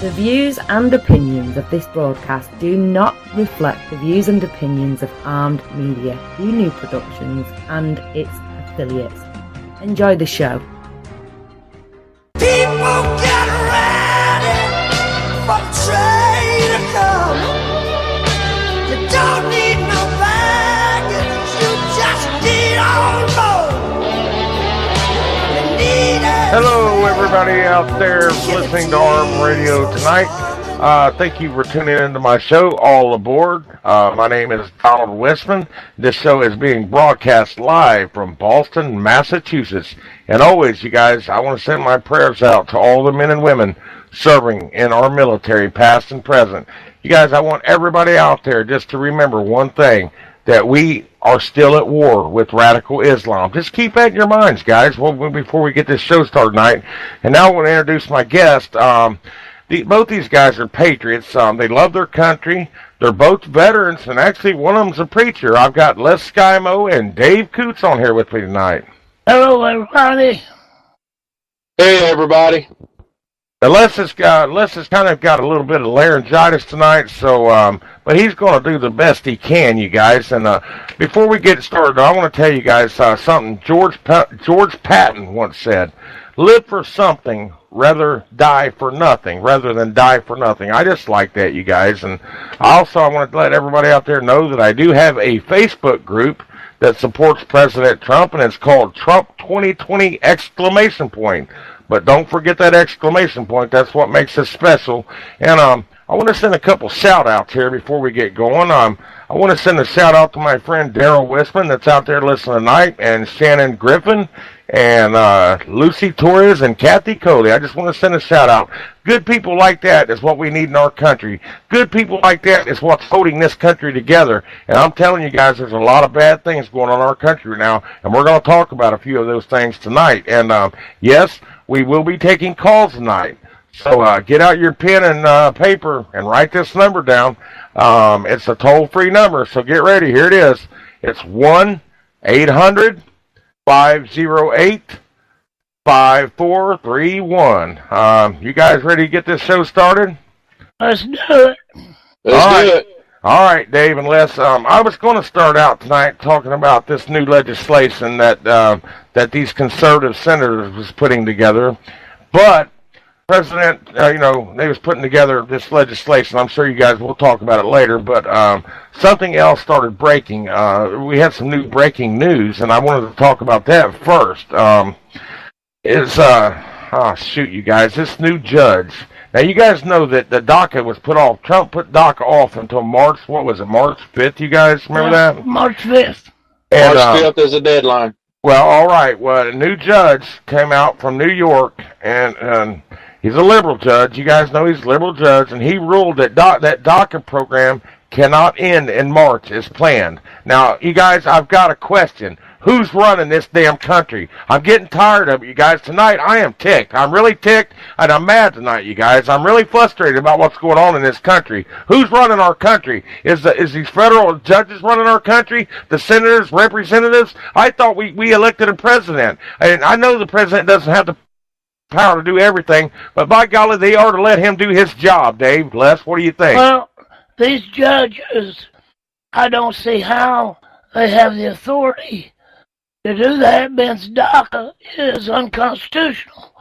The views and opinions of this broadcast do not reflect the views and opinions of Armed Media, New Productions and its affiliates. Enjoy the show. People get ready for the train to come. You don't need no baggage, you just need on board. You need it. Hello, everybody out there listening to Arm Radio tonight. Thank you for tuning into my show, All Aboard. My name is Donald Whisman. This show is being broadcast live from Boston, Massachusetts. And always, you guys, I want to send my prayers out to all the men and women serving in our military, past and present. You guys, I want everybody out there just to remember one thing, that we are still at war with radical Islam. Just keep that in your minds, guys, before we get this show started tonight. And now I want to introduce my guest. Both these guys are patriots. They love their country. They're both veterans, and actually one of them's a preacher. I've got Les Skymo and Dave Coots on here with me tonight. Hello, everybody. Hey, everybody. Les has kind of got a little bit of laryngitis tonight, so but he's going to do the best he can, you guys. And before we get started, I want to tell you guys something George Patton once said: "Live for something, rather die for nothing, rather than die for nothing." I just like that, you guys. And I want to let everybody out there know that I do have a Facebook group that supports President Trump, and it's called Trump 2020 ! But don't forget that exclamation point. That's what makes it special. And I want to send a couple shout-outs here before we get going. I want to send a shout-out to my friend Daryl Whisman that's out there listening tonight, and Shannon Griffin, and Lucy Torres, and Kathy Coley. I just want to send a shout-out. Good people like that is what we need in our country. Good people like that is what's holding this country together. And I'm telling you guys, there's a lot of bad things going on in our country now, and we're going to talk about a few of those things tonight. And yes, we will be taking calls tonight. So get out your pen and paper and write this number down. It's a toll-free number, so get ready. Here it is. It's 1-800-508-5431. You guys ready to get this show started? Let's do it. Let's do it. All right, Dave and Les. I was going to start out tonight talking about this new legislation that these conservative senators was putting together, but President, they was putting together this legislation. I'm sure you guys will talk about it later, but something else started breaking. We had some new breaking news, and I wanted to talk about that first. You guys, this new judge. Now, you guys know that the DACA was put off. Trump put DACA off until March 5th, you guys remember that? March 5th. And, March 5th is the deadline. Well, all right. Well, a new judge came out from New York, and he's a liberal judge. You guys know he's a liberal judge, and he ruled that that DACA program cannot end in March as planned. Now, you guys, I've got a question. Who's running this damn country? I'm getting tired of it, you guys. Tonight, I am ticked. I'm really ticked, and I'm mad tonight, you guys. I'm really frustrated about what's going on in this country. Who's running our country? Is these federal judges running our country? The senators, representatives? I thought we elected a president. And I know the president doesn't have the power to do everything, but by golly, they ought to let him do his job, Dave. Les, what do you think? Well, these judges, I don't see how they have the authority to do that, since DACA is unconstitutional.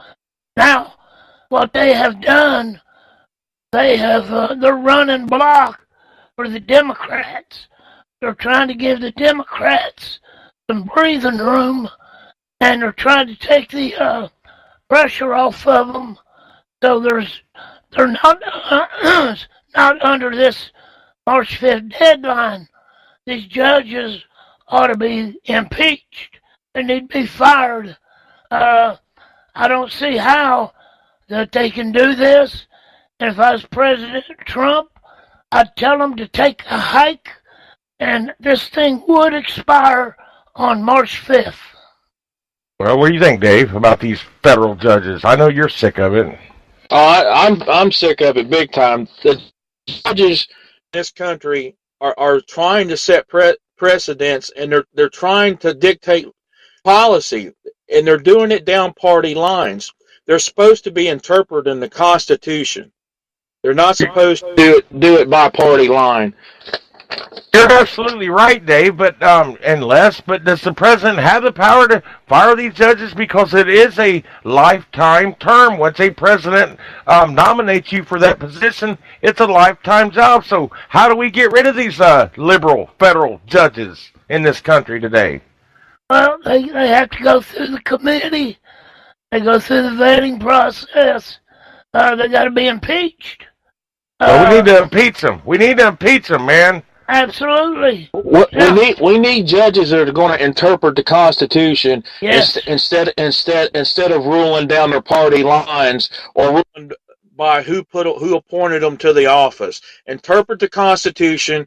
Now, what they have done, they're running block for the Democrats. They're trying to give the Democrats some breathing room, and they're trying to take the pressure off of them, so they're not under this March 5th deadline. These judges ought to be impeached. They need to be fired. I don't see how that they can do this. And if I was President Trump, I'd tell them to take a hike, and this thing would expire on March 5th. Well, what do you think, Dave, about these federal judges? I know you're sick of it. I'm sick of it big time. The judges in this country are trying to set precedents, and they're trying to dictate policy, and they're doing it down party lines. They're supposed to be interpreting the Constitution. They're not supposed to do it by party line. You're absolutely right, Dave. But but does the president have the power to fire these judges? Because it is a lifetime term. Once a president nominates you for that position, it's a lifetime job. So how do we get rid of these liberal federal judges in this country today? Well, they have to go through the committee. They go through the vetting process. They got to be impeached. Well, we need to impeach them. We need to impeach them, man. Absolutely. We need judges that are going to interpret the Constitution instead of ruling down their party lines or ruling by who appointed them to the office. Interpret the Constitution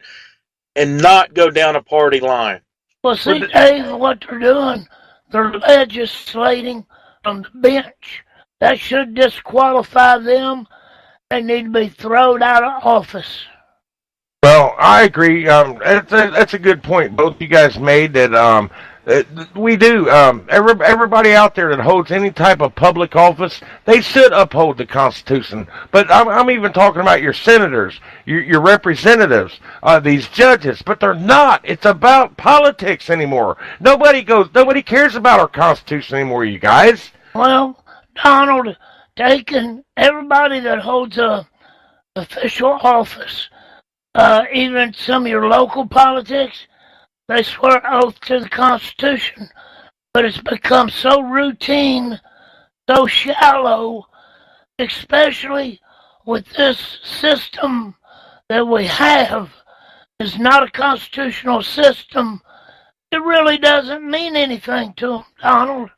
and not go down a party line. Well, see, Dave, what they're doing, they're legislating from the bench. That should disqualify them. They need to be thrown out of office. Well, I agree. That's a good point both you guys made. That we do. Everybody out there that holds any type of public office, they should uphold the Constitution. But I'm even talking about your senators, your representatives, these judges. But they're not. It's about politics anymore. Nobody cares about our Constitution anymore, you guys. Well, Donald, taking everybody that holds a official office, even some of your local politics, they swear oath to the Constitution, but it's become so routine, so shallow, especially with this system that we have is not a constitutional system. It really doesn't mean anything to them, Donald.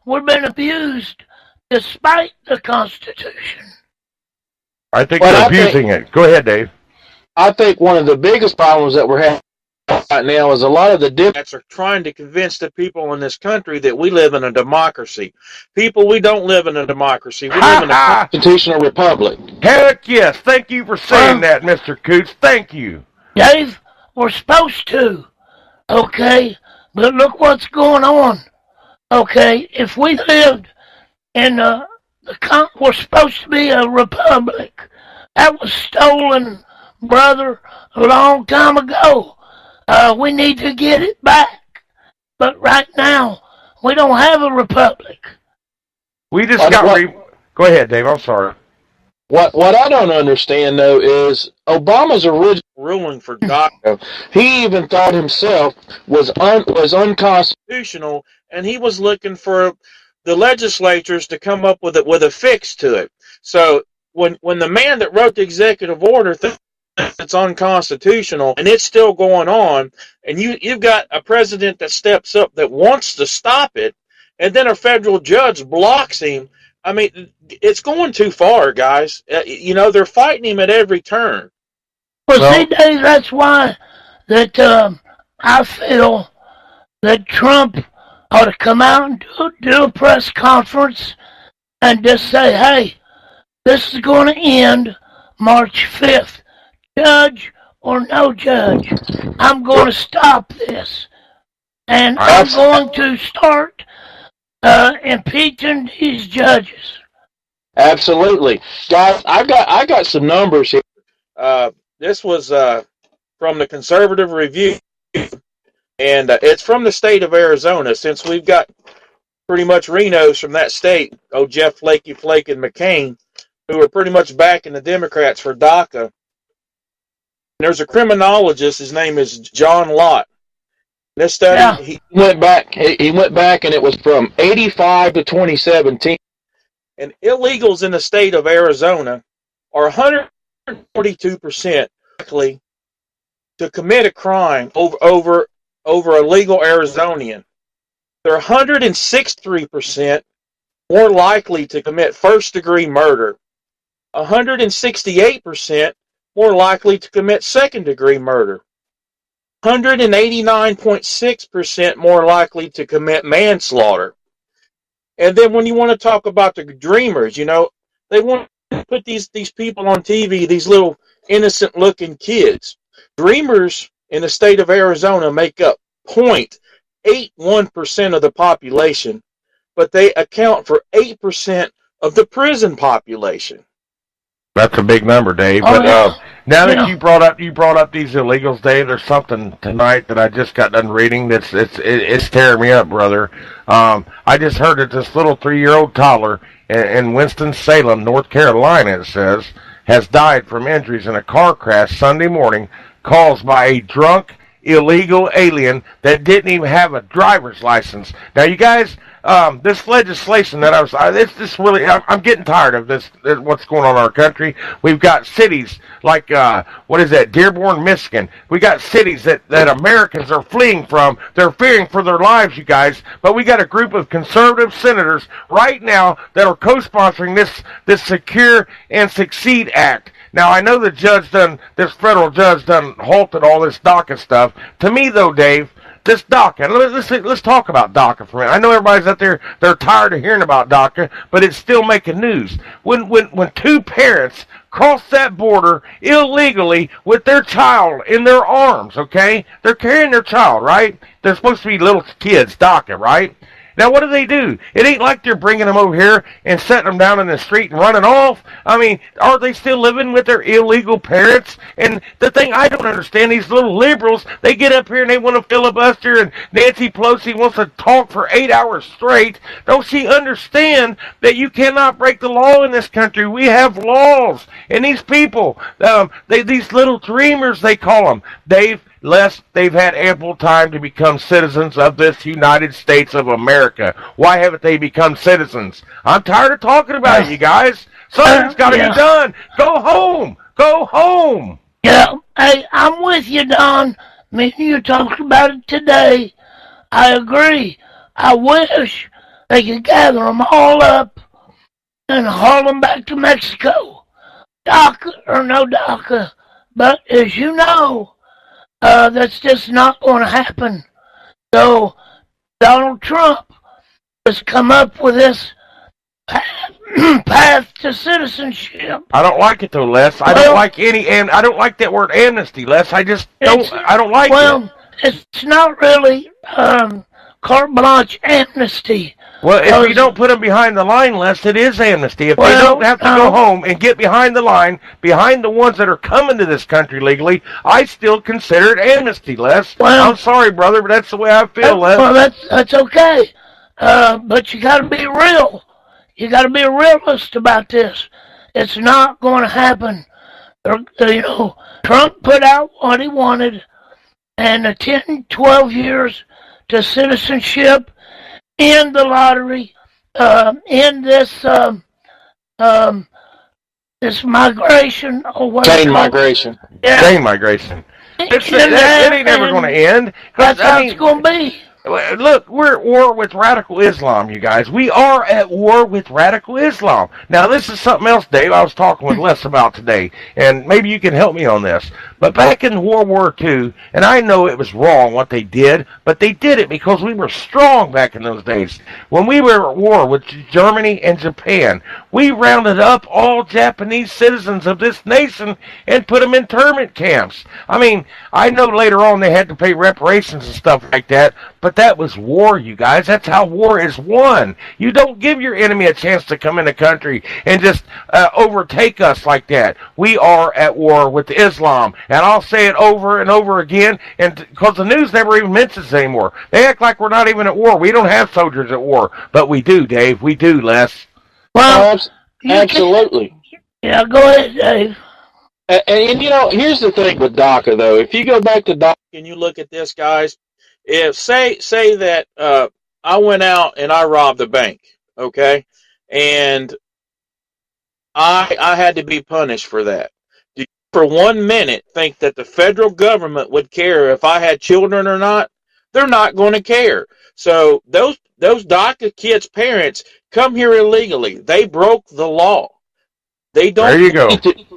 We've been abused despite the Constitution. I think they're abusing it. Go ahead, Dave. I think one of the biggest problems that we're having right now is a lot of the Democrats are trying to convince the people in this country that we live in a democracy. People, we don't live in a democracy. We live in a constitutional republic. Heck yes. Thank you for saying that, Mr. Coots. Thank you. Dave, we're supposed to. Okay? But look what's going on. Okay? If we lived in we're supposed to be a republic. That was stolen, brother, a long time ago. We need to get it back. But right now, we don't have a republic. We just Go ahead, Dave. I'm sorry. What I don't understand, though, is Obama's original ruling for DACA, he even thought himself was unconstitutional, and he was looking for the legislatures to come up with a fix to it. So when the man that wrote the executive order thinks it's unconstitutional and it's still going on, and you've got a president that steps up that wants to stop it, and then a federal judge blocks him. I mean, it's going too far, guys. They're fighting him at every turn. Well, see, Dave, that's why that I feel that Trump ought to come out and do a press conference and just say, hey, this is going to end March 5th. Judge or no judge, I'm going to stop this. And I'm going to start impeaching these judges. Absolutely. Guys, I got some numbers here. This was from the Conservative Review, and it's from the state of Arizona, since we've got pretty much Renos from that state, Jeff Flake and McCain, who are pretty much backing the Democrats for DACA. There's a criminologist, his name is John Lott. This study, he went back, and it was from 85 to 2017. And illegals in the state of Arizona are 142% likely to commit a crime over a legal Arizonian. They're 163% more likely to commit first-degree murder. 168% more likely to commit second-degree murder. 189.6% more likely to commit manslaughter. And then when you want to talk about the dreamers, they want to put these people on TV, these little innocent-looking kids. Dreamers in the state of Arizona make up 0.81% of the population, but they account for 8% of the prison population. That's a big number, Dave. Oh, But yeah. now that Yeah. you brought up these illegals, Dave, there's something tonight that I just got done reading it's tearing me up, brother. I just heard that this little 3-year-old toddler in Winston-Salem, North Carolina, it says, has died from injuries in a car crash Sunday morning caused by a drunk illegal alien that didn't even have a driver's license. Now, you guys, this legislation that it's just really, I'm getting tired of what's going on in our country. We've got cities like, what is that, Dearborn, Michigan. We got cities that Americans are fleeing from. They're fearing for their lives, you guys. But we got a group of conservative senators right now that are co-sponsoring this Secure and Succeed Act. Now, I know this federal judge done halted all this DACA stuff. To me, though, Dave, this DACA, let's talk about DACA for a minute. I know everybody's out there, they're tired of hearing about DACA, but it's still making news. When two parents cross that border illegally with their child in their arms, okay? They're carrying their child, right? They're supposed to be little kids, DACA, right? Now, what do? It ain't like they're bringing them over here and setting them down in the street and running off. I mean, are they still living with their illegal parents? And the thing I don't understand, these little liberals, they get up here and they want to filibuster, and Nancy Pelosi wants to talk for 8 hours straight. Don't she understand that you cannot break the law in this country? We have laws. And these people, these little dreamers, they call them, they've had ample time to become citizens of this United States of America. Why haven't they become citizens? I'm tired of talking about it, you guys. Something's got to be done. Go home. Go home. Yeah, hey, I'm with you, Don. Me and you talked about it today. I agree. I wish they could gather them all up and haul them back to Mexico. DACA or no DACA. But as you know, that's just not going to happen. So Donald Trump has come up with this path to citizenship. I don't like it though, Les. I don't like I don't like that word amnesty, Les. I don't like it. Well, it's not really carte blanche amnesty. Well, if you don't put them behind the line, Les, it is amnesty. If they don't have to go home and get behind the line, behind the ones that are coming to this country legally, I still consider it amnesty, Les. Well, I'm sorry, brother, but that's the way I feel, Les. Well, that's okay. But you got to be real. You got to be a realist about this. It's not going to happen. Trump put out what he wanted, and the 10, 12 years to citizenship in the lottery, in this this migration or whatever. Chain migration. Yeah. Chain migration. It ain't never going to end. That's how it's going to be. Look, we're at war with radical Islam, you guys. We are at war with radical Islam. Now, this is something else, Dave, I was talking with Les about today, and maybe you can help me on this. But back in World War II, and I know it was wrong what they did, but they did it because we were strong back in those days. When we were at war with Germany and Japan, we rounded up all Japanese citizens of this nation and put them in internment camps. I mean, I know later on they had to pay reparations and stuff like that, but that was war, you guys. That's how war is won. You don't give your enemy a chance to come in the country and just overtake us like that. We are at war with Islam. And I'll say it over and over again, and because the news never even mentions it anymore. They act like we're not even at war. We don't have soldiers at war. But we do, Dave. We do, Les. Well, absolutely. Yeah, go ahead, Dave. And here's the thing with DACA, though. If you go back to DACA and you look at this, guys, if say that I went out and I robbed a bank, okay, and I had to be punished for that. Do you for 1 minute think that the federal government would care if I had children or not? They're not going to care. So those DACA kids' parents come here illegally. They broke the law. They don't. There you go.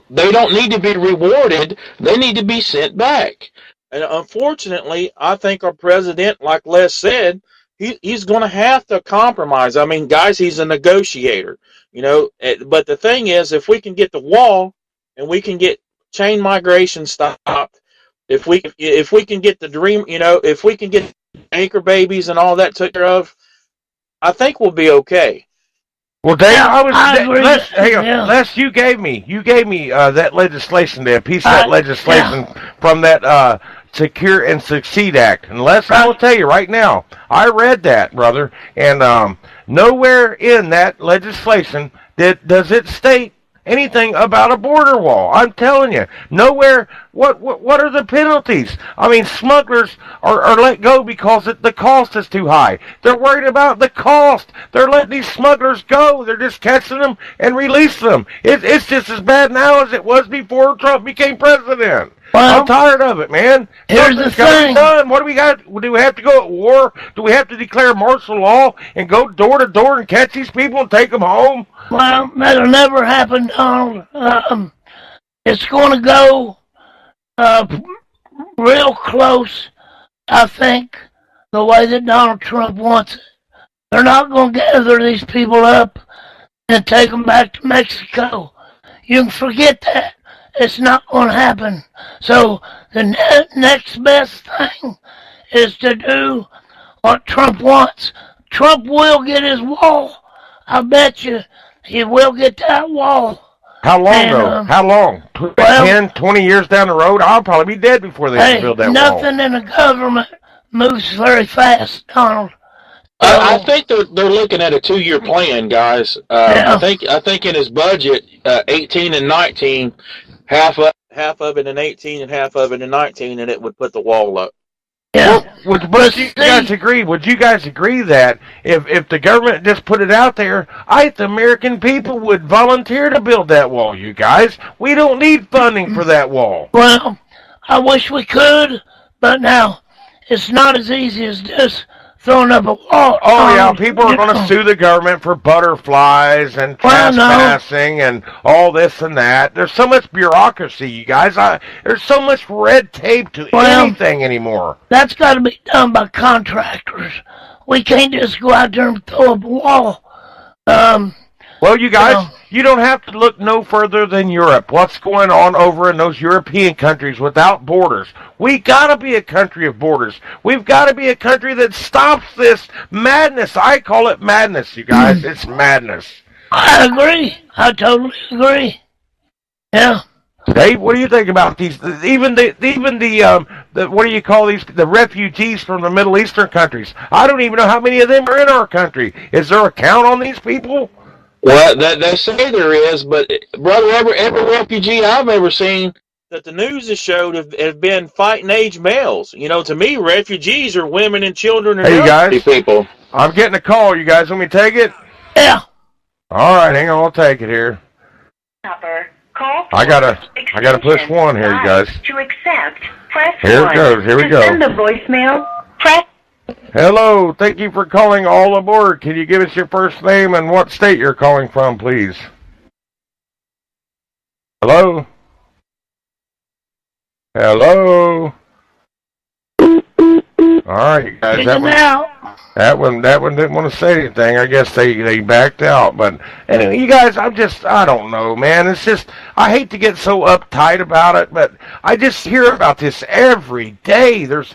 They don't need to be rewarded. They need to be sent back. And unfortunately, I think our president, like Les said, he's going to have to compromise. I mean, guys, he's a negotiator, But the thing is, if we can get the wall and we can get chain migration stopped, if we can get the dream, if we can get anchor babies and all that took care of, I think we'll be okay. Well, Dave, I agree. Les, you gave me that legislation there, a piece of that legislation from that Secure and Succeed Act. And Les, I will tell you right now, I read that, brother, and nowhere in that legislation does it state anything about a border wall. I'm telling you, nowhere. What are the penalties? I mean, smugglers are let go because the cost is too high. They're worried about the cost. They're letting these smugglers go. They're just catching them and releasing them. It's just as bad now as it was before Trump became president. Well, I'm tired of it, man. Here's the thing. Done. What do we got? Do we have to go at war? Do we have to declare martial law and go door to door and catch these people and take them home? Well, that'll never happen, Donald. It's going to go real close, I think, the way that Donald Trump wants it. They're not going to gather these people up and take them back to Mexico. You can forget that. It's not going to happen. So the next best thing is to do what Trump wants. Trump will get his wall. I bet you he will get that wall. How long, though? How long? 10, 20 years down the road? I'll probably be dead before they build that wall. Nothing in the government moves very fast, Donald. I think they're looking at a 2-year plan, guys. I think in his budget, 18 and 19, half of it in 18 and half of it in 19, and it would put the wall up. Yeah. Well, would you guys agree? Would you guys agree that if the government just put it out there, the American people would volunteer to build that wall? You guys, we don't need funding for that wall. Well, I wish we could, but now it's not as easy as just throwing up a wall. Oh, yeah, people are going to sue the government for butterflies and trespassing and all this and that. There's so much bureaucracy, you guys. There's so much red tape to anything anymore. That's got to be done by contractors. We can't just go out there and throw up a wall. Well, you guys, you don't have to look no further than Europe. What's going on over in those European countries without borders? We got to be a country of borders. We've got to be a country that stops this madness. I call it madness, you guys. It's madness. I agree. I totally agree. Yeah. Dave, what do you think about these? Even the what do you call these? The refugees from the Middle Eastern countries. I don't even know how many of them are in our country. Is there a count on these people? Well, they say there is, but brother, every refugee I've ever seen that the news has showed have been fighting age males. You know, to me, refugees are women and children and elderly people. I'm getting a call. You guys want me to take it? Yeah. All right, hang on. I'll take it here. Call I gotta push 1 here, you guys. To accept, press here 1. It goes. Here we go. To send a voicemail, press. Hello, thank you for calling All Aboard. Can you give us your first name and what state you're calling from, please? Hello? Hello? All right, guys. That one didn't want to say anything. I guess they backed out. But anyway, you guys, I don't know, man. It's just, I hate to get so uptight about it, but I just hear about this every day. There's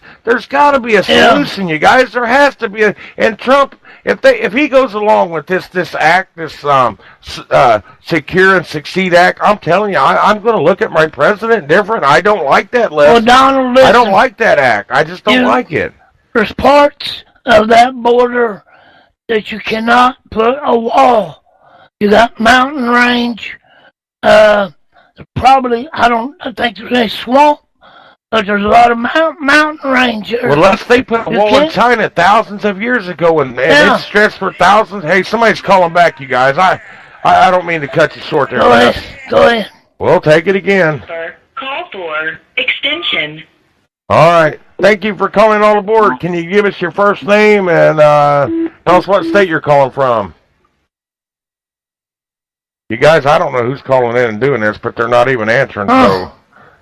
got to be a solution, you guys. There has to be and Trump, if he goes along with this act, this Secure and Succeed Act, I'm telling you, I'm going to look at my president different. I don't like that list. Well, Donald, listen, I don't like that act. I just don't like it. There's parts of that border that you cannot put a wall. You got mountain range. Probably, I think there's any swamp, but there's a lot of mountain range there. Well, unless they put a wall in China thousands of years ago, and it stretched for thousands. Hey, somebody's calling back, you guys. I don't mean to cut you short there, Les. Go ahead. We'll take it again. Call for extension. All right. Thank you for calling All Aboard. Can you give us your first name and tell us what state you're calling from? You guys, I don't know who's calling in and doing this, but they're not even answering, so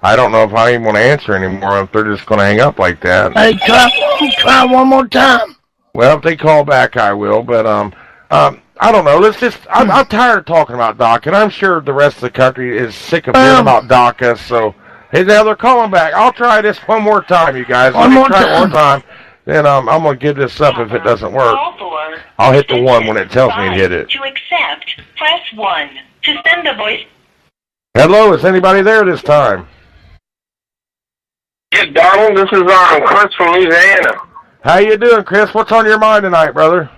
I don't know if I even want to answer anymore, if they're just going to hang up like that. Hey, try one more time. Well, if they call back, I will, but I don't know. Let's just, I'm tired of talking about DACA, and I'm sure the rest of the country is sick of hearing about DACA, so... Hey, now they're calling back. I'll try this one more time, you guys. Let me try it one time. then I'm going to give this up if it doesn't work. Call for I'll hit the 1 when it tells me to hit it. To accept, press 1. To send a voice. Hello, is anybody there this time? Yeah, Donald, this is Chris from Louisiana. How you doing, Chris? What's on your mind tonight, brother?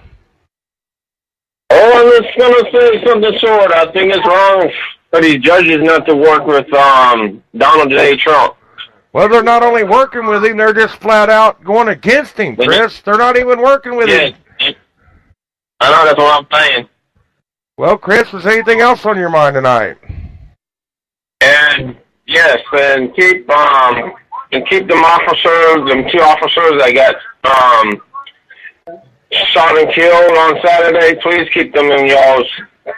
Oh, I'm just going to say something short. I think it's wrong for these judges not to work with Donald J. Trump. Well, they're not only working with him, they're just flat out going against him, Chris. They're not even working with him. I know, that's what I'm saying. Well, Chris, was anything else on your mind tonight? And, yes, and keep them officers, them 2 officers that got shot and killed on Saturday. Please keep them in y'all's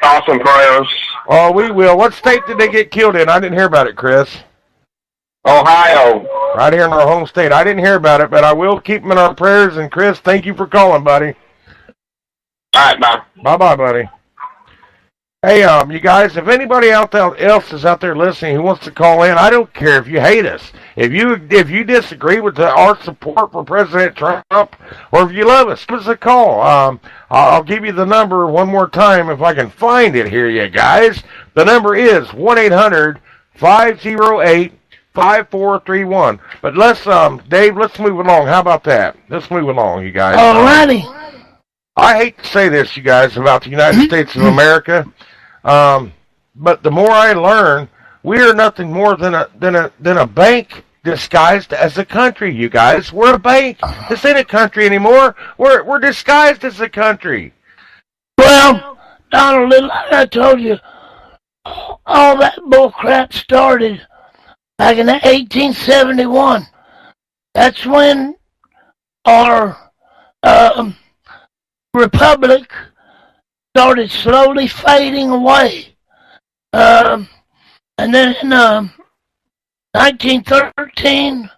thoughts and prayers. Oh, we will. What state did they get killed in? I didn't hear about it, Chris. Ohio. Right here in our home state. I didn't hear about it, but I will keep them in our prayers. And, Chris, thank you for calling, buddy. All right, bye. Bye-bye, buddy. Hey, you guys, if anybody else is out there listening who wants to call in, I don't care if you hate us. If you disagree with our support for President Trump, or if you love us, give us a call. I'll give you the number one more time if I can find it here, you guys. The number is 1-800-508-5431. But let's, Dave, let's move along. How about that? Let's move along, you guys. Alrighty. I hate to say this, you guys, about the United States of America, but the more I learn, we are nothing more than a bank disguised as a country, you guys. We're a bank. This ain't a country anymore. We're disguised as a country. Well, Donald, like I told you, all that bull crap started back in 1871. That's when our republic started slowly fading away. And then in 1913,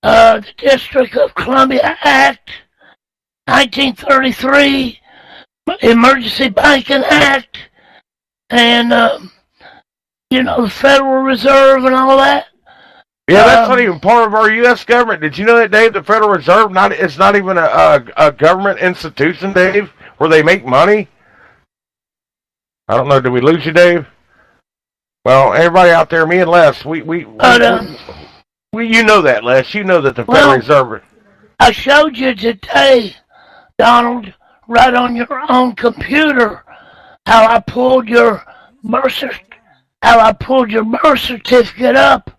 the District of Columbia Act, 1933, Emergency Banking Act, and, the Federal Reserve and all that. Yeah, that's not even part of our U.S. government. Did you know that, Dave? The Federal Reserve it's not even a government institution, Dave, where they make money. I don't know. Did we lose you, Dave? Well, everybody out there, me and Les, we you know that, Les. You know that the Federal Reserve. I showed you today, Donald, right on your own computer, how I pulled your birth certificate up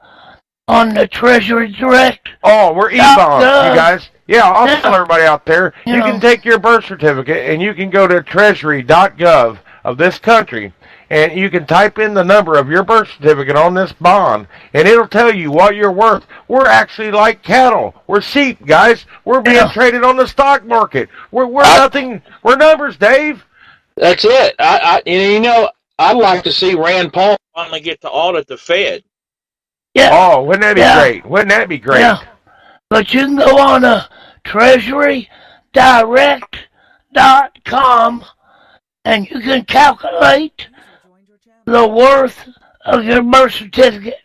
on the Treasury Direct. Oh, we're e-bonds, you guys. Yeah, I'll tell everybody out there. You can take your birth certificate and you can go to treasury.gov of this country and you can type in the number of your birth certificate on this bond and it'll tell you what you're worth. We're actually like cattle. We're sheep, guys. We're being traded on the stock market. We're nothing. We're numbers, Dave. That's it. I'd like to see Rand Paul finally get to audit the Fed. Yeah. Oh, wouldn't that be great? Wouldn't that be great? Yeah. But you can go on treasurydirect.com and you can calculate the worth of your birth certificate.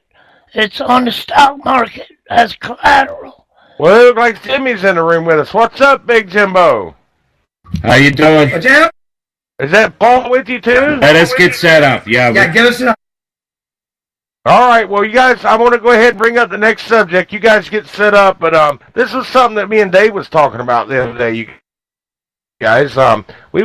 It's on the stock market as collateral. Well, it looks like Jimmy's in the room with us. What's up, Big Jimbo? How you doing? Is that Paul with you too? Let's get set up. Yeah, get us up. All right, well, you guys, I want to go ahead and bring up the next subject. You guys get set up, but this was something that me and Dave was talking about the other day. You guys, we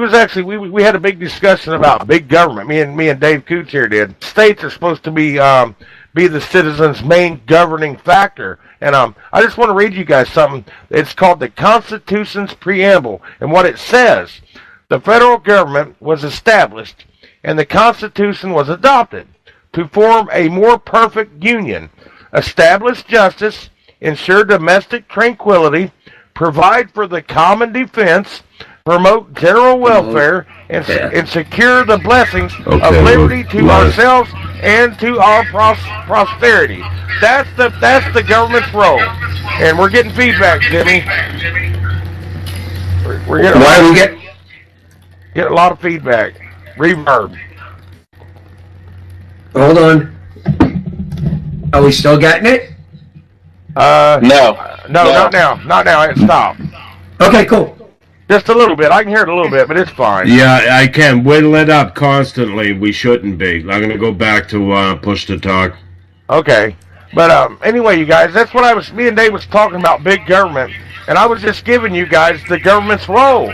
had a big discussion about big government. Me and Dave Coots here did. States are supposed to be the citizens' main governing factor, and I just want to read you guys something. It's called the Constitution's Preamble, and what it says: the federal government was established, and the Constitution was adopted to form a more perfect union, establish justice, ensure domestic tranquility, provide for the common defense, promote general welfare, and secure the blessings of liberty to ourselves and to our prosperity. That's the government's role. And we're getting feedback, Jimmy. We're getting get a lot of feedback. Reverb. Hold on. Are we still getting it? No. Not now. Not now. It stopped. Okay, cool. Just a little bit. I can hear it a little bit, but it's fine. Yeah, I can. We're lit up constantly. We shouldn't be. I'm going to go back to push to talk. Okay. But anyway, you guys, that's what me and Dave was talking about, big government. And I was just giving you guys the government's role.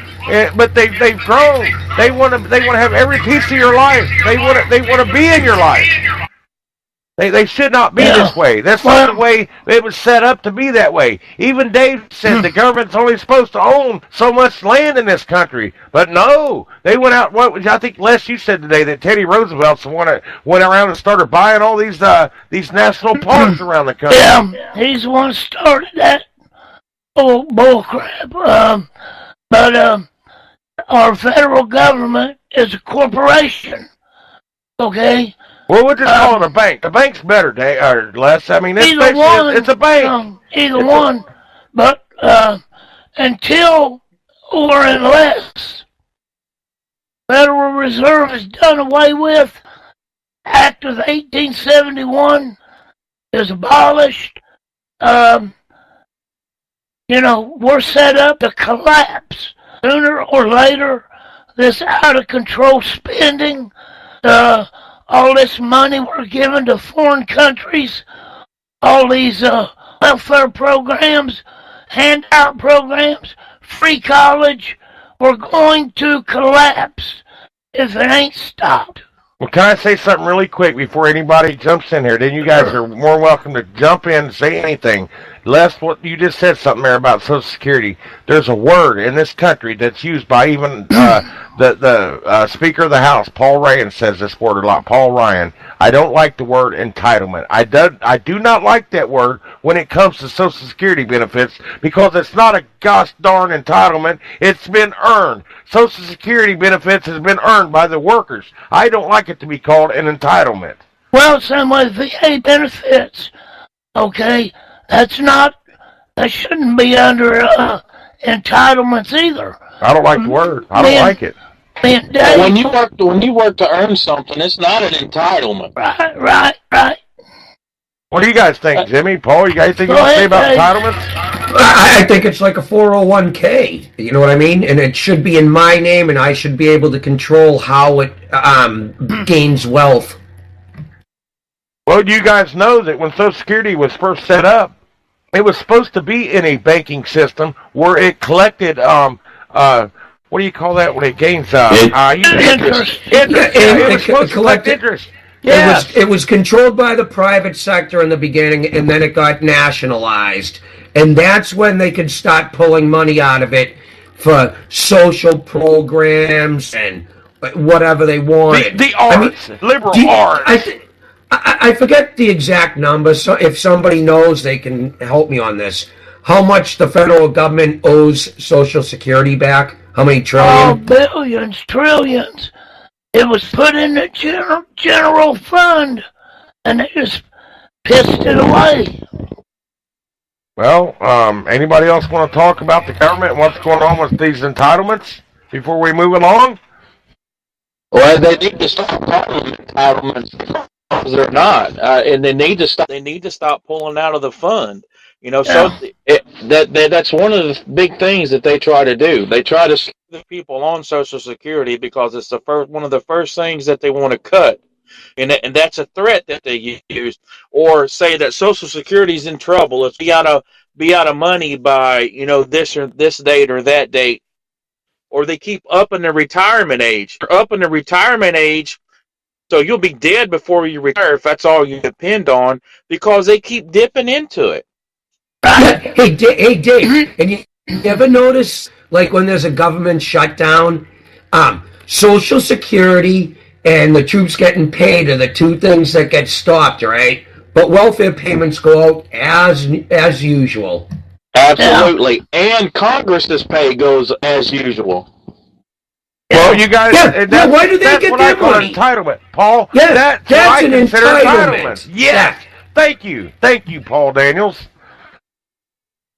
But they've grown. They want to have every piece of your life. They want to be in your life. They should not be this way. That's not the way it was set up to be that way. Even Dave said the government's only supposed to own so much land in this country. But no, they went out. I think Les, you said today that Teddy Roosevelt's the one that went around and started buying all these national parks around the country. Yeah, he's the one who started that. Oh, bullcrap. But our federal government is a corporation. Okay? Well, we'll just call it a bank. The bank's better, or Les. I mean, it's a bank. Either one. But until or unless Federal Reserve is done away with, Act of 1871 is abolished, we're set up to collapse. Sooner or later, this out-of-control spending, all this money we're giving to foreign countries, all these welfare programs, handout programs, free college, we're going to collapse if it ain't stopped. Well, can I say something really quick before anybody jumps in here? Then you guys are more welcome to jump in and say anything. Les, what you just said something there about Social Security. There's a word in this country that's used by even the Speaker of the House, Paul Ryan, says this word a lot. Paul Ryan. I don't like the word entitlement. I do not like that word when it comes to Social Security benefits because it's not a gosh darn entitlement. It's been earned. Social Security benefits has been earned by the workers. I don't like it to be called an entitlement. Well, same with VA benefits. Okay? That shouldn't be under entitlements either. I don't like the word. I don't like it. When you work to earn something, it's not an entitlement. Right. What do you guys think, Jimmy? Paul, you guys think you want to say about entitlements? I think it's like a 401k. You know what I mean? And it should be in my name, and I should be able to control how it gains wealth. Well, do you guys know that when Social Security was first set up, it was supposed to be in a banking system where it collected, what do you call that when it gains interest? It was supposed to collect interest. Yes. It was controlled by the private sector in the beginning, and then it got nationalized. And that's when they could start pulling money out of it for social programs and whatever they wanted. The arts, liberal arts. I forget the exact number, so if somebody knows, they can help me on this. How much the federal government owes Social Security back? How many trillion? Oh, billions, trillions. It was put in the general fund, and they just pissed it away. Well, anybody else want to talk about the government and what's going on with these entitlements before we move along? Well, they need to stop calling them entitlements. They're not, and they need to stop. They need to stop pulling out of the fund. So that's one of the big things that they try to do. They try to screw the people on Social Security because it's one of the first things that they want to cut, and that's a threat that they use, or say that Social Security is in trouble. It's be out of money by this date or that date, or they keep upping the retirement age. Upping the retirement age. So you'll be dead before you retire if that's all you depend on, because they keep dipping into it. Hey, Dave, and you ever notice, like when there's a government shutdown, Social Security and the troops getting paid are the two things that get stopped, right? But welfare payments go out as usual. Absolutely. And Congress's pay goes as usual. Well, you guys, why do they get their money? Entitlement, Paul. Yes, that's an entitlement. Yes, thank you, Paul Daniels.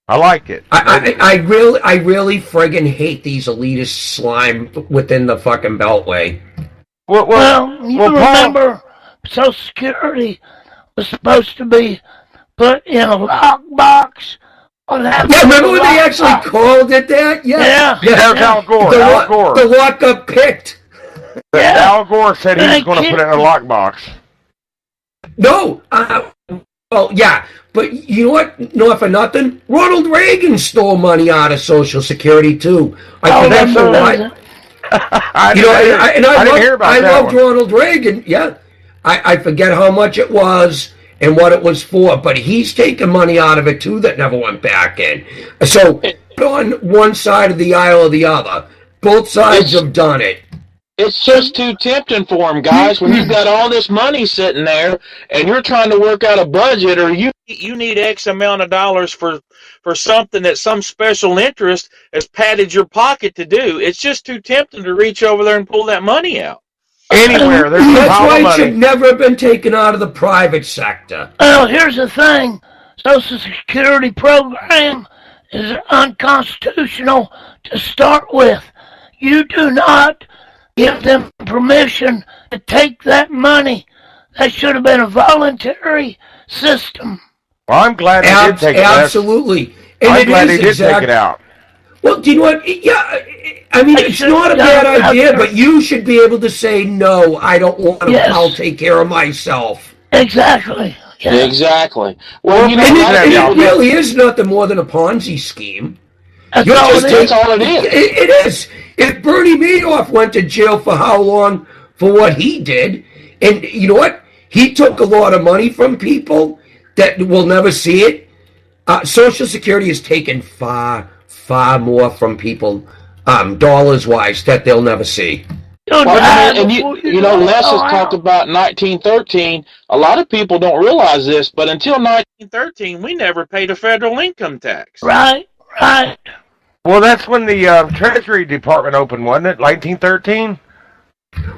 I like it. I really friggin' hate these elitist slime within the fucking Beltway. Well, remember, Social Security was supposed to be put in a lockbox Yeah, remember when they actually called it that? Yeah. There's Al Gore. Al Gore. The lockup picked. Al Gore said he was going to put it in a lockbox. No. Well, yeah. But you know what? Not for nothing. Ronald Reagan stole money out of Social Security, too. I forget so what. I didn't hear about that. I loved Ronald Reagan. Yeah. I forget how much it was and what it was for, but he's taken money out of it too that never went back in. So on one side of the aisle or the other, both sides have done it. It's just too tempting for them, guys. When you've got all this money sitting there and you're trying to work out a budget, or you need X amount of dollars for something that some special interest has padded your pocket to do, it's just too tempting to reach over there and pull that money out. Anywhere. That's why it should never have been taken out of the private sector. Well, here's the thing. Social Security program is unconstitutional to start with. You do not give them permission to take that money. That should have been a voluntary system. Well, I'm glad they did take it out. Absolutely. I'm glad they did take it out. Well, do you know what? Yeah, I mean, it's not a bad idea, but you should be able to say, no, I don't want to. Yes. I'll take care of myself. Exactly. Yeah. Exactly. Well, you know, it really is nothing more than a Ponzi scheme. That's all it is. It is. If Bernie Madoff went to jail for how long for what he did, and you know what? He took a lot of money from people that will never see it. Social Security has taken far more from people, dollars-wise, that they'll never see. And you know, Les has talked about 1913. A lot of people don't realize this, but until 1913, we never paid a federal income tax. Right. Well, that's when the Treasury Department opened, wasn't it? 1913?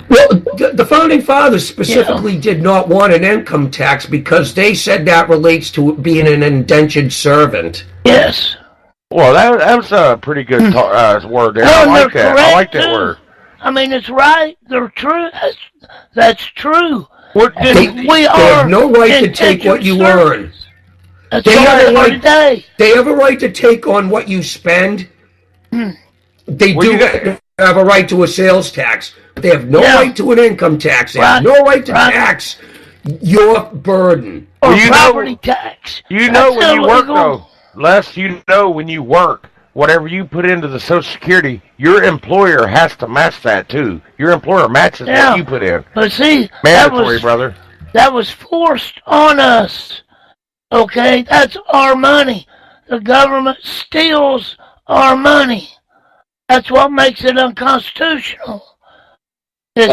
Well, the Founding Fathers specifically did not want an income tax because they said that relates to being an indentured servant. Yes. Well, that was a pretty good word there. I like that. I like that word. I mean, it's right. They're true. That's true. They have no right to take what you earn. They have a right to take on what you spend. They do have a right to a sales tax. They have no right to an income tax. They have no right to tax your burden. Or property tax. You know when you work, though, Les, you know when you work, whatever you put into the Social Security, your employer has to match that, too. Your employer matches what you put in. But see, mandatory, brother. That was forced on us. Okay? That's our money. The government steals our money. That's what makes it unconstitutional. You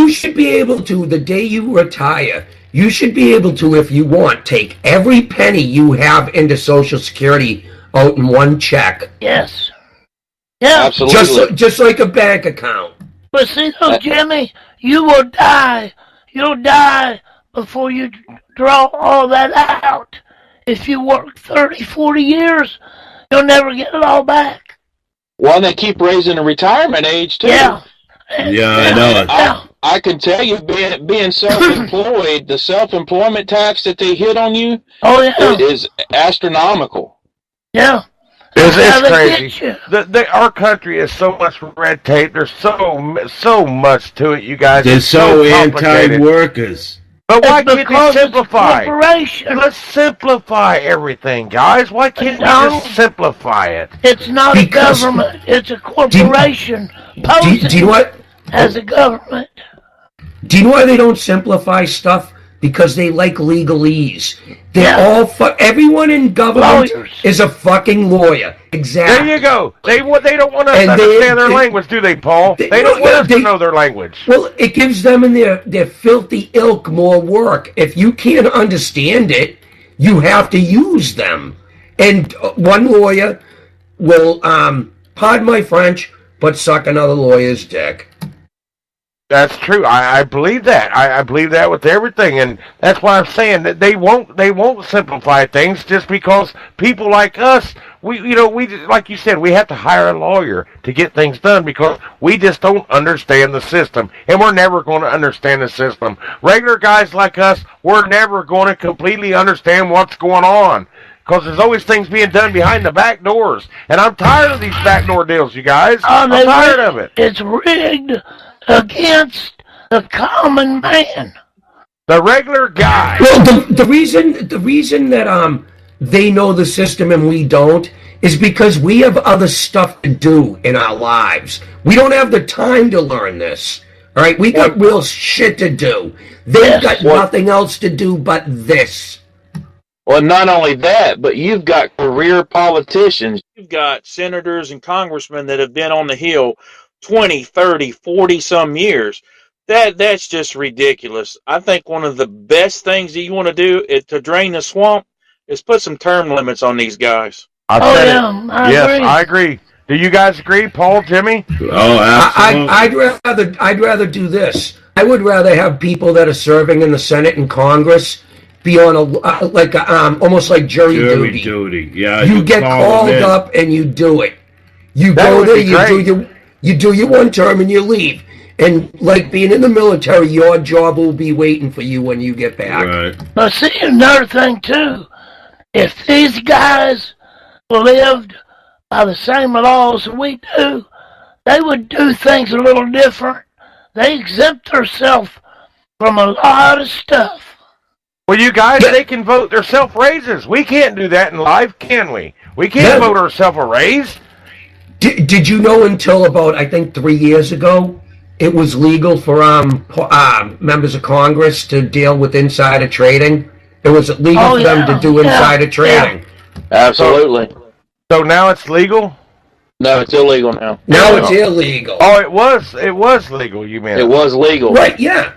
should be able to, the day you retire, you should be able to, if you want, take every penny you have into Social Security out in one check. Yes. Yeah. Absolutely. Just like a bank account. But see, though, Jimmy, you will die. You'll die before you draw all that out. If you work 30, 40 years, you'll never get it all back. Well, they keep raising the retirement age, too. Yeah, I know. I can tell you, being self-employed, the self-employment tax that they hit on you is astronomical. Yeah. It's crazy. Our country is so much red tape. There's so much to it, you guys. They're so anti-workers. But why can't you simplify? Let's simplify everything, guys. Why can't you just simplify it? It's not a government. It's a corporation posing as a government. Do you know why they don't simplify stuff? Because they like legalese. They're all everyone in government is a fucking lawyer. Exactly. There you go. They don't want us to understand their language, do they, Paul? They don't want us to know their language. Well, it gives them and their filthy ilk more work. If you can't understand it, you have to use them. And one lawyer will, pardon my French, but suck another lawyer's dick. That's true. I believe that. I believe that with everything, and that's why I'm saying that they won't simplify things just because people like us, we like you said, we have to hire a lawyer to get things done because we just don't understand the system, and we're never going to understand the system. Regular guys like us, we're never going to completely understand what's going on. Because there's always things being done behind the back doors. And I'm tired of these backdoor deals, you guys. I'm tired of it. It's rigged against the common man. The regular guy. Well, the reason that they know the system and we don't is because we have other stuff to do in our lives. We don't have the time to learn this. All right, we got real shit to do. They've got nothing else to do but this. Well, not only that, but you've got career politicians. You've got senators and congressmen that have been on the Hill 20, 30, 40 some years. That's just ridiculous. I think one of the best things that you want to do to drain the swamp is put some term limits on these guys. I agree. Do you guys agree, Paul, Jimmy? Oh, absolutely. I'd rather do this. I would rather have people that are serving in the Senate and Congress be on almost like jury duty. Yeah, you get called up and you do it. You go there, you do your one term and you leave. And like being in the military, your job will be waiting for you when you get back. Right. But see, another thing too, if these guys lived by the same laws we do, they would do things a little different. They exempt themselves from a lot of stuff. Well, you guys, they can vote themselves raises. We can't do that in life, can we? We can't vote ourselves a raise. Did you know until about, I think, 3 years ago, it was legal for members of Congress to deal with insider trading? It was legal for them to do insider trading. Yeah. Absolutely. So now it's legal? No, it's illegal now. Now it's illegal. Oh, it was legal, you mean? It was legal. Right, yeah.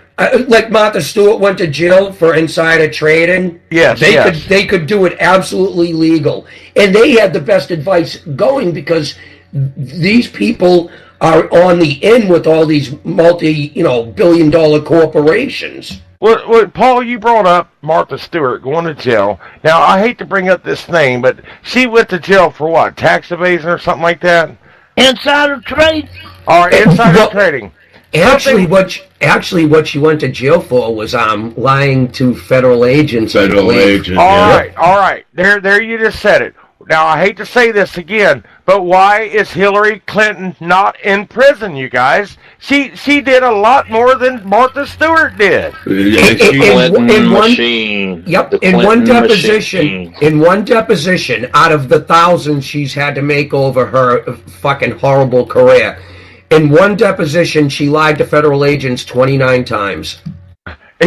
Like Martha Stewart went to jail for insider trading. Yes, they could do it absolutely legal. And they had the best advice going because these people are on the in with all these billion-dollar corporations. Well, Paul, you brought up Martha Stewart going to jail. Now, I hate to bring up this name, but she went to jail for what? Tax evasion or something like that? Insider trading. All right, insider trading. Actually, what she went to jail for was lying to federal agents. Federal agents. All right. There you just said it. Now, I hate to say this again, but why is Hillary Clinton not in prison, you guys? She did a lot more than Martha Stewart did. In one deposition, out of the thousands she's had to make over her fucking horrible career, in one deposition, she lied to federal agents 29 times.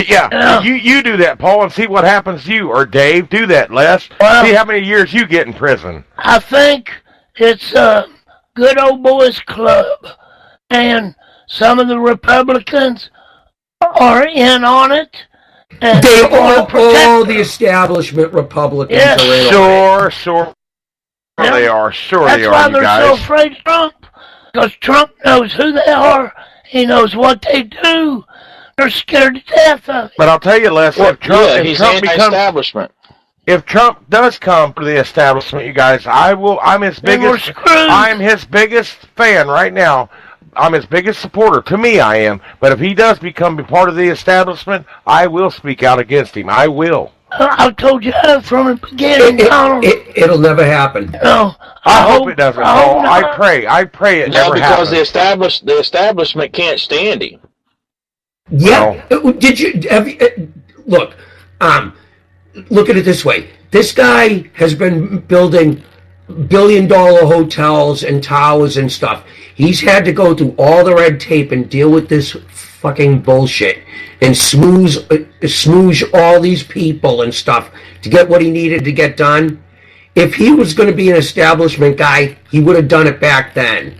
Yeah, you do that, Paul, and see what happens to you. Or Dave, do that, Les. See how many years you get in prison. I think it's a good old boys club, and some of the Republicans are in on it. And they all the establishment Republicans are in on it. Sure. Yeah. They are. Sure That's they are, why you they're guys. so afraid of Trump. Because Trump knows who they are. He knows what they do. They're scared to death of it. But I'll tell you, Les, if Trump does come for the establishment, you guys, I'm his biggest fan right now. I'm his biggest supporter. To me, I am. But if he does become part of the establishment, I will speak out against him. I will. I've told you that from the beginning. It'll never happen. No, I hope it doesn't. I pray it never happens. Because the establishment can't stand him. Yeah. No. Did you look? Look at it this way. This guy has been building billion-dollar hotels and towers and stuff. He's had to go through all the red tape and deal with this fucking bullshit and smooze all these people and stuff to get what he needed to get done. If he was going to be an establishment guy, he would have done it back then.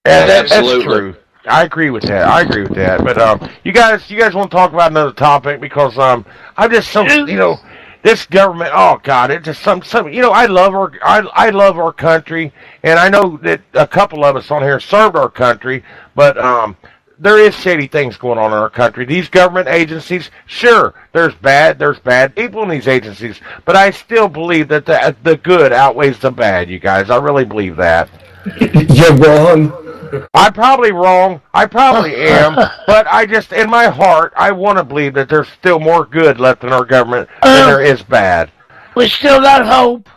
Yeah, that's true. I agree with that. But you guys want to talk about another topic because I'm just so this government. Oh God, it's just some. I love our country, and I know that a couple of us on here served our country, but there is shady things going on in our country. These government agencies, sure, there's bad people in these agencies, but I still believe that the good outweighs the bad, you guys. I really believe that. You're wrong. I'm probably wrong. I probably am, but I just, in my heart, I want to believe that there's still more good left in our government than there is bad. We still got hope.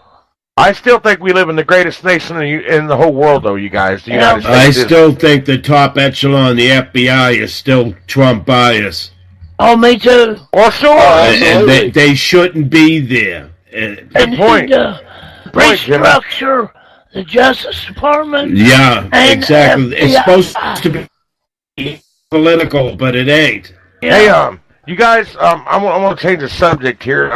I still think we live in the greatest nation in the whole world, though, you guys. The United States I still think the top echelon, the FBI, is still Trump biased. Oh, me too. Well, sure. And they shouldn't be there. And point. Restructure the Justice Department. Yeah, exactly. FBI. It's supposed to be political, but it ain't. Yeah. Hey, you guys, I want to change the subject here.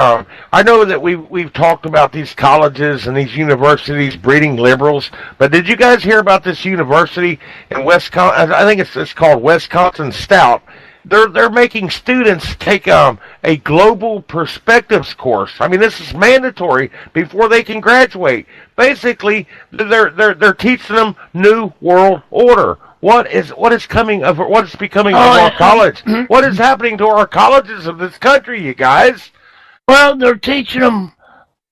I know that we've talked about these colleges and these universities breeding liberals, but did you guys hear about this university in Wisconsin? I think it's called Wisconsin Stout. They're making students take a global perspectives course. I mean, this is mandatory before they can graduate. Basically, they're teaching them New World Order. What is becoming of our college? What is happening to our colleges of this country, you guys? Well, they're teaching them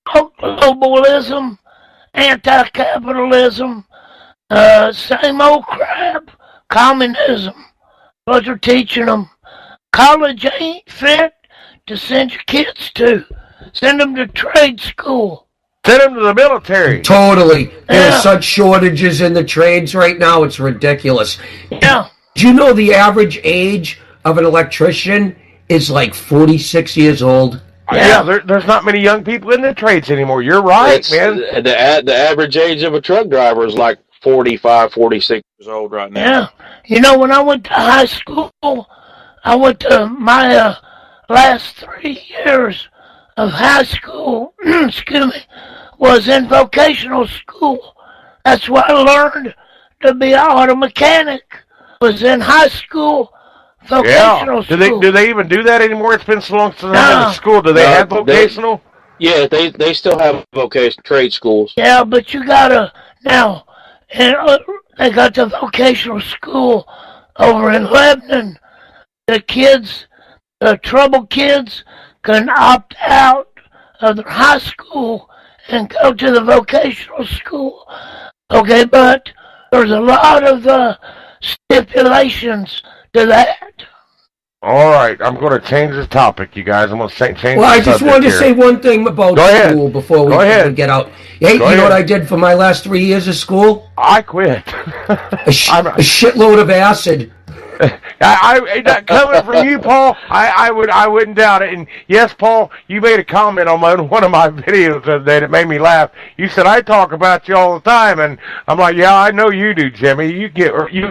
globalism, anti-capitalism, same old crap, communism. But they're teaching them. College ain't fit to send your kids to. Send them to trade school. Send them to the military. Totally. There's such shortages in the trades right now, it's ridiculous. Yeah. Do you know the average age of an electrician is like 46 years old? Yeah, there's not many young people in the trades anymore. You're right, man. The average age of a truck driver is like 45, 46 years old right now. Yeah. You know, when I went to high school, I went to my last 3 years of high school, was in vocational school. That's where I learned to be an auto mechanic. Was in high school, vocational school. Do they even do that anymore? It's been so long since I've been to school. Do they have vocational? They still have vocational trade schools. Yeah, but you gotta now. And they got the vocational school over in Lebanon. The kids, the troubled kids, can opt out of their high school and go to the vocational school. Okay, but there's a lot of stipulations to that. All right, I'm going to change the topic, you guys. I'm going to change the subject. Well, I just wanted to say one thing about school before we get out. Hey, you know what I did for my last 3 years of school? I quit. a shitload of acid. Coming from you, Paul, I wouldn't doubt it. And yes, Paul, you made a comment on one of my videos the other day that made me laugh. You said I talk about you all the time, and I'm like, yeah, I know you do, Jimmy.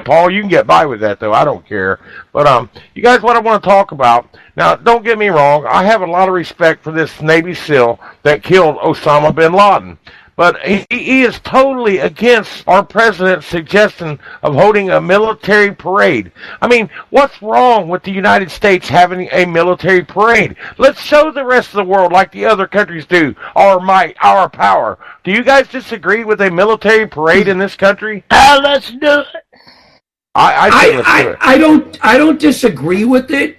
Paul, you can get by with that though. I don't care. But you guys, what I want to talk about now, don't get me wrong. I have a lot of respect for this Navy SEAL that killed Osama bin Laden. But he is totally against our president's suggestion of holding a military parade. I mean, what's wrong with the United States having a military parade? Let's show the rest of the world, like the other countries do, our might, our power. Do you guys disagree with a military parade in this country? Let's do it. I say let's do it. I don't disagree with it.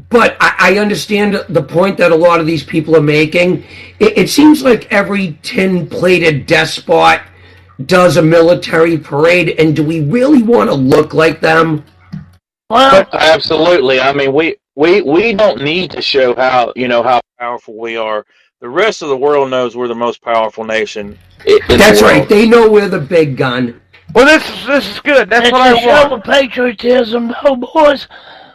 But I understand the point that a lot of these people are making. It seems like every tin-plated despot does a military parade, and do we really want to look like them? Well, absolutely. I mean, we don't need to show how powerful we are. The rest of the world knows we're the most powerful nation. That's right. They know we're the big gun. Well, this is good. That's what I want. Show the patriotism, though, boys.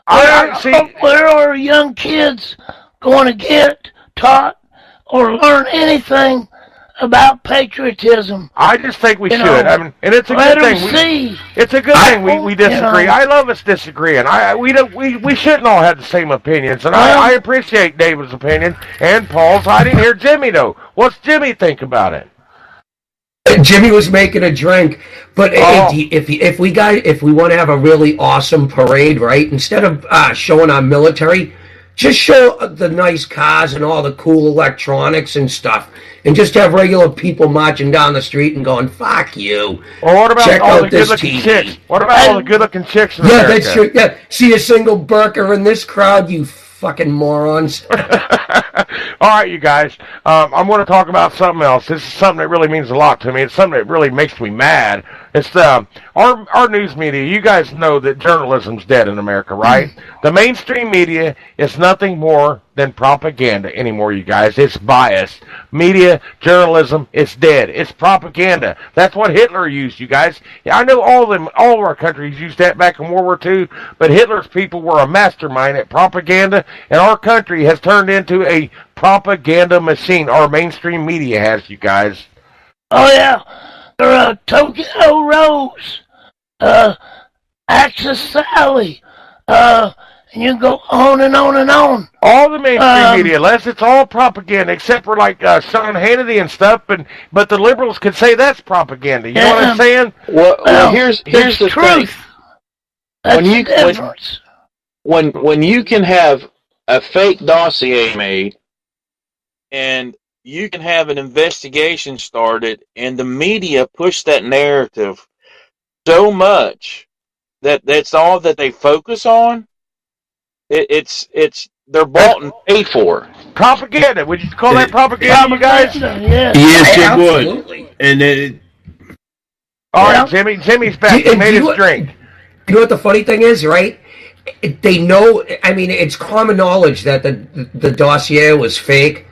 Where are young kids going to get taught or learn anything about patriotism? I just think we should. I mean, and it's a good thing. It's a good thing we disagree. I love us disagreeing. We shouldn't all have the same opinions, and I appreciate David's opinion and Paul's. I didn't hear Jimmy though. What's Jimmy think about it? Jimmy was making a drink, but if we want to have a really awesome parade, right? Instead of showing our military, Just show the nice cars and all the cool electronics and stuff, and just have regular people marching down the street and going, "Fuck you." Well, what about Check all out the this good-looking TV. chicks? What about all the good-looking chicks in Yeah, America? that's true. Yeah, see a single burker in this crowd, you fucking morons. All right, you guys. I'm going to talk about something else. This is something that really means a lot to me. It's something that really makes me mad. It's our news media. You guys know that journalism's dead in America, right? The mainstream media is nothing more than propaganda anymore, you guys. It's biased. Media, journalism, it's dead. It's propaganda. That's what Hitler used, you guys. Yeah, I know all of our countries used that back in World War II, but Hitler's people were a mastermind at propaganda, and our country has turned into a propaganda machine. Our mainstream media has, you guys. Oh, yeah. Tokyo Rose, Axis Sally, and you can go on and on and on. All the mainstream media, Les, it's all propaganda, except for like Sean Hannity and stuff. But the liberals could say that's propaganda. You know what I'm saying? Well, here's the truth. thing. When you can have a fake dossier made, and you can have an investigation started, and the media push that narrative so much that that's all that they focus on. It's they're bought and paid for. Propaganda. Would you call that propaganda, you guys? Yeah. Yes, it Absolutely. would. And All right, Jimmy. Jimmy's back. He made his drink. You know what the funny thing is, right? They know. I mean, it's common knowledge that the dossier was fake.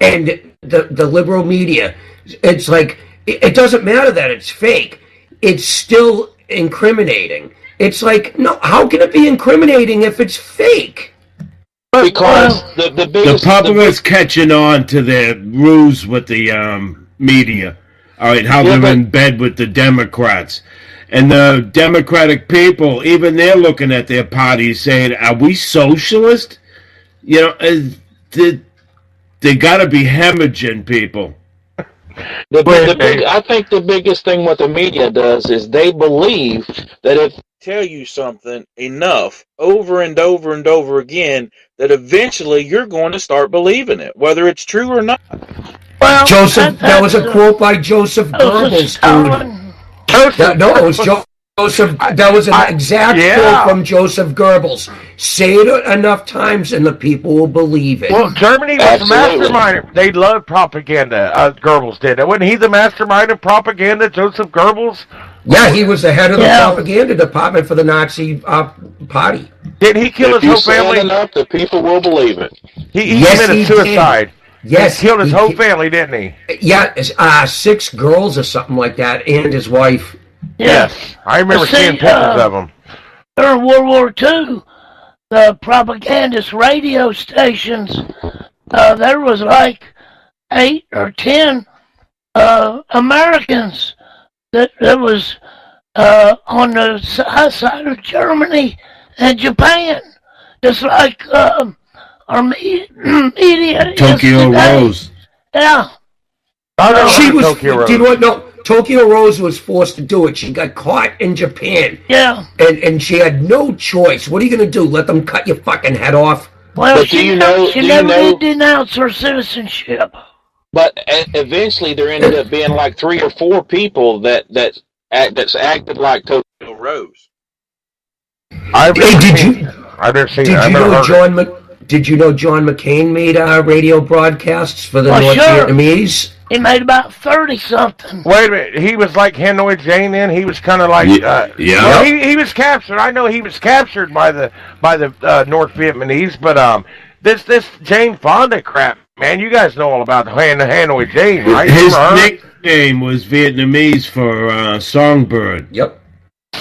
And the liberal media, it's like, it doesn't matter that it's fake. It's still incriminating. It's like, no, how can it be incriminating if it's fake? Because the public's catching on to their ruse with the media. All right, how they're in bed with the Democrats. And the Democratic people, even they're looking at their party saying, are we socialist? You know, they got to be hemorrhaging people. I think the biggest thing what the media does is they believe that if they tell you something enough over and over and over again, that eventually you're going to start believing it, whether it's true or not. Well, Joseph, that was a quote by Joseph Goebbels, dude. No, it was Joseph. That was an exact quote from Joseph Goebbels. Say it enough times, and the people will believe it. Well, Germany was the mastermind. They loved propaganda. Goebbels did. Wasn't he the mastermind of propaganda, Joseph Goebbels? Yeah, he was the head of the propaganda department for the Nazi party. Did he kill his whole family? Enough, the people will believe it. He committed suicide. Yes, he killed his whole family, didn't he? Yeah, 6 girls or something like that, and his wife. Yes, I remember seeing pictures of them. During World War II, the propagandist radio stations, there was like 8 or 10 Americans that was on the side of Germany and Japan, just like our media. Tokyo Rose. Yeah. She was. Tokyo Rose. Do you know what? No, Tokyo Rose was forced to do it. She got caught in Japan. Yeah. And she had no choice. What are you going to do? Let them cut your fucking head off? Well, she never did denounce her citizenship. But eventually, there ended up being like 3 or 4 people that's acted like Tokyo Rose. Did you know Did you know John McCain made radio broadcasts for the North Vietnamese? He made about 30-something. Wait a minute. He was like Hanoi Jane then? He was kind of like... Well, he was captured. I know he was captured by the North Vietnamese, but this Jane Fonda crap, man, you guys know all about Hanoi Jane, right? His nickname was Vietnamese for Songbird. Yep.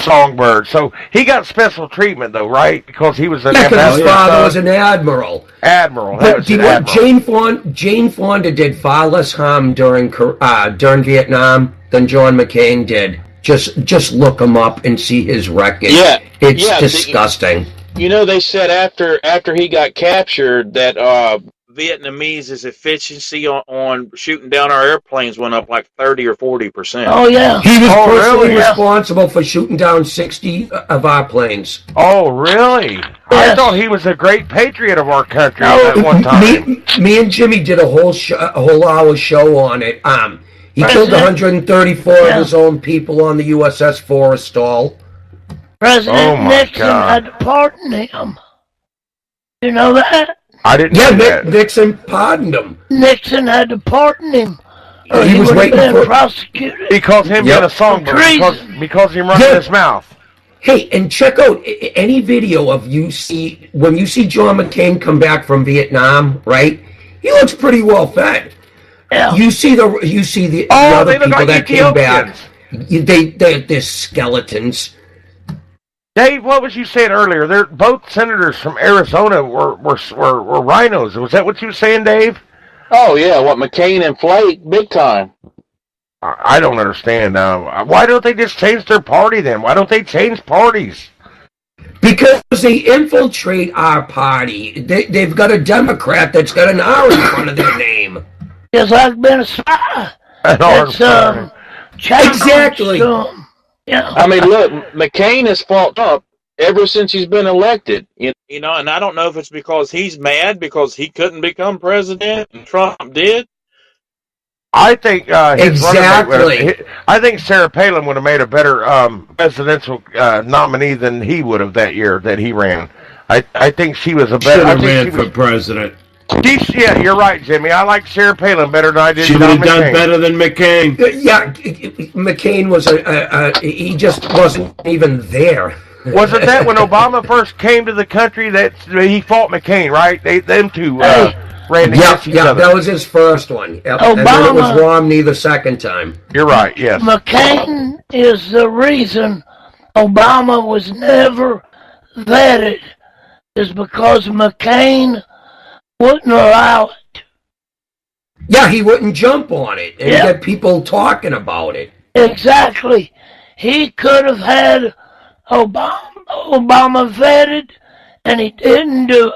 Songbird. So he got special treatment, though, right? Because he was an because his father was an admiral. But Jane Fonda did far less harm during Vietnam than John McCain did. Just look him up and see his record. Yeah, it's disgusting. You know, they said after he got captured that Vietnamese efficiency on shooting down our airplanes went up like 30 or 40%. Oh, yeah. He was personally really? responsible for shooting down 60 of our planes. Oh, really? I Yes. thought he was a great patriot of our country No, at one time. Me and Jimmy did a whole hour show on it. He killed President- 134 Yeah. of his own people on the USS Forrestal. President Oh, my Nixon God. had to pardon him. You know that? I didn't Yeah, know that. Nixon pardoned him. Nixon had to pardon him. Or He he was would have waiting been for- prosecuted. Because him Yep. being a songbird, Treason. because him running Yeah. his mouth. Hey, and check out any video of when you see John McCain come back from Vietnam, right? He looks pretty well fed. Yeah. You see the Oh, other they look people like that came back. Ethiopians. They're skeletons. Dave, what was you saying earlier? They're both senators from Arizona were rhinos. Was that what you were saying, Dave? Oh, yeah, what, McCain and Flake, big time. I don't understand. Why don't they just change their party then? Why don't they change parties? Because they infiltrate our party. They've got a Democrat that's got an R in front of their name. It's like being a spy. An R It's, in challenge Exactly. to 'em. Yeah. I mean, look, McCain has fought up ever since he's been elected. You know, and I don't know if it's because he's mad because he couldn't become president and Trump did. I think his Exactly. I think Sarah Palin would have made a better presidential nominee than he would have that year that he ran. I think she was a better. Should I have think ran she for was, president. yeah, you're right, Jimmy. I like Sarah Palin better than I did She would John have done McCain. better than McCain. Yeah, McCain was he just wasn't even there. Wasn't that when Obama first came to the country that he fought McCain, right? Them two ran against each Yeah, other. that was his first one. Yep. And then it was Obama- Romney the second time. You're right, yes. McCain is the reason Obama was never vetted, is because McCain wouldn't allow it. Yeah, he wouldn't jump on it and Yeah. get people talking about it. Exactly. He could have had Obama vetted, and he didn't do it.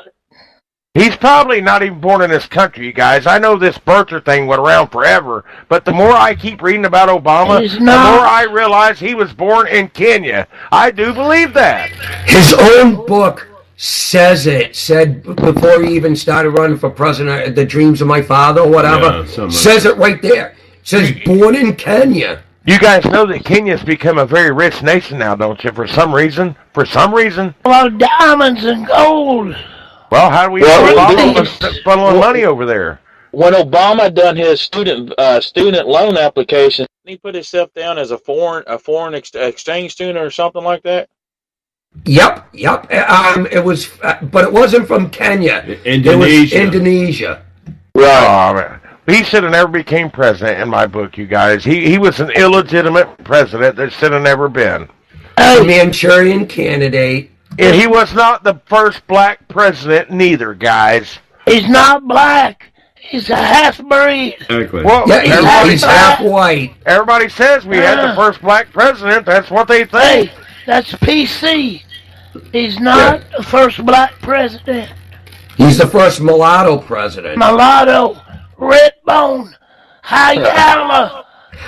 He's probably not even born in this country, you guys. I know this birther thing went around forever, but the more I keep reading about Obama, He's the not. more I realize he was born in Kenya. I do believe that. His own book says it. Said before he even started running for president, The Dreams of My Father or whatever. Yeah, something says it right there. Says born in Kenya. You guys know that Kenya's become a very rich nation now, don't you? For some reason. A lot of diamonds and gold. Well, how do we Well, know they- Obama was funneling money over there? When Obama done his student loan application, didn't he put himself down as a foreign exchange student or something like that? Yep. It was, but it wasn't from Kenya. Indonesia. It was Indonesia. Oh, man. He should have never became president in my book, you guys. He was an illegitimate president that should have never been. A Manchurian candidate. And he was not the first black president neither, guys. He's not black. He's a half-breed. Exactly. Well, Yeah, everybody, he's half white. everybody says we had the first black president. That's what they think. Hey, that's PC. He's not the first black president. He's the first mulatto president. Mulatto, red bone, high yellow.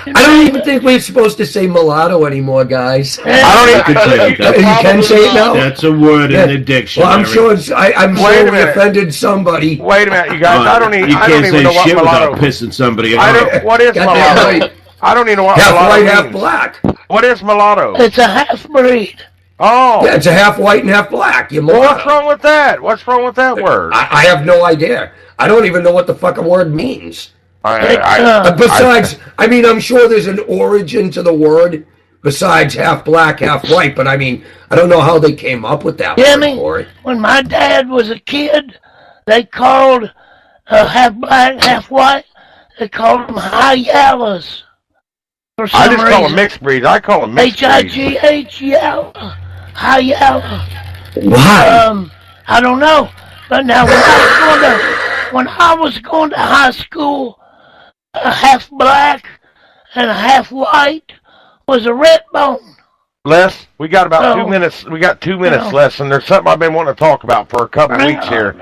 I don't even think we're supposed to say mulatto anymore, guys. I could say that. You can say it now? That's a word in the Well, dictionary. I'm sure I'm Wait sure a we minute. offended somebody. Wait a minute, you guys. I don't You even can't know say what shit mulatto. without pissing somebody I off. don't. What is Goddamn mulatto? right. I don't even know what Half mulatto white, means. half black. What is mulatto? It's a half-breed. Oh, Yeah, it's a half white and half black. You're well, what's mulatto. wrong with that? What's wrong with that word? I have no idea. I don't even know what the fuck a word means. Besides, I mean, I'm sure there's an origin to the word besides half black, half white, but I mean, I don't know how they came up with that Jimmy, word for it. when my dad was a kid, they called half black, half white, they called them high yellows. For some I just call them reason. mixed breeds. I call them mixed breeds. H-I-G-H, yellow, high yellow. Why? I don't know. But now when I was going to high school, a half black and a half white was a red bone. Les, we got about No. 2 minutes. We got 2 minutes No. less, and there's something I've been wanting to talk about for a couple of weeks here.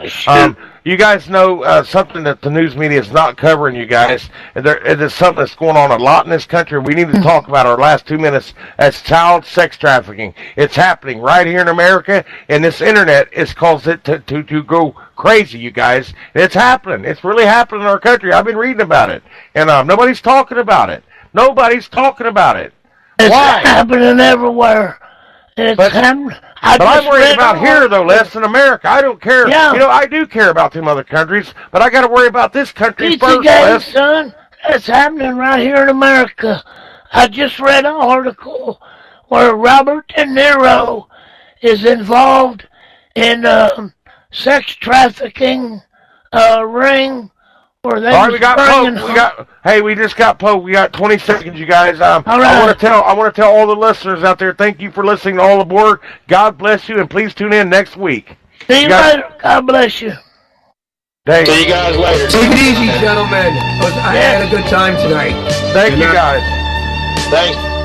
You guys know something that the news media is not covering, you guys. It is something that's going on a lot in this country. We need to talk about our last 2 minutes. That's child sex trafficking. It's happening right here in America, and this internet has caused it to go crazy, you guys. And it's happening. It's really happening in our country. I've been reading about it, and nobody's talking about it. Nobody's talking about it. It's Why? happening everywhere. It's happening. But I'm worried about here, though, less in America. I don't care. Yeah. You know, I do care about them other countries, but I got to worry about this country Pizza first, game, Les. son. That's happening right here in America. I just read an article where Robert De Niro is involved in sex trafficking ring. Where they All right, we got bringing Pope. We just got Pope. We got 20 seconds, you guys. All right. I want to tell all the listeners out there, thank you for listening to All Aboard. God bless you, and please tune in next week. See you later. God bless you. Thanks. See you guys later. Take it easy, gentlemen. I had a good time tonight. Thank you, guys. Thanks.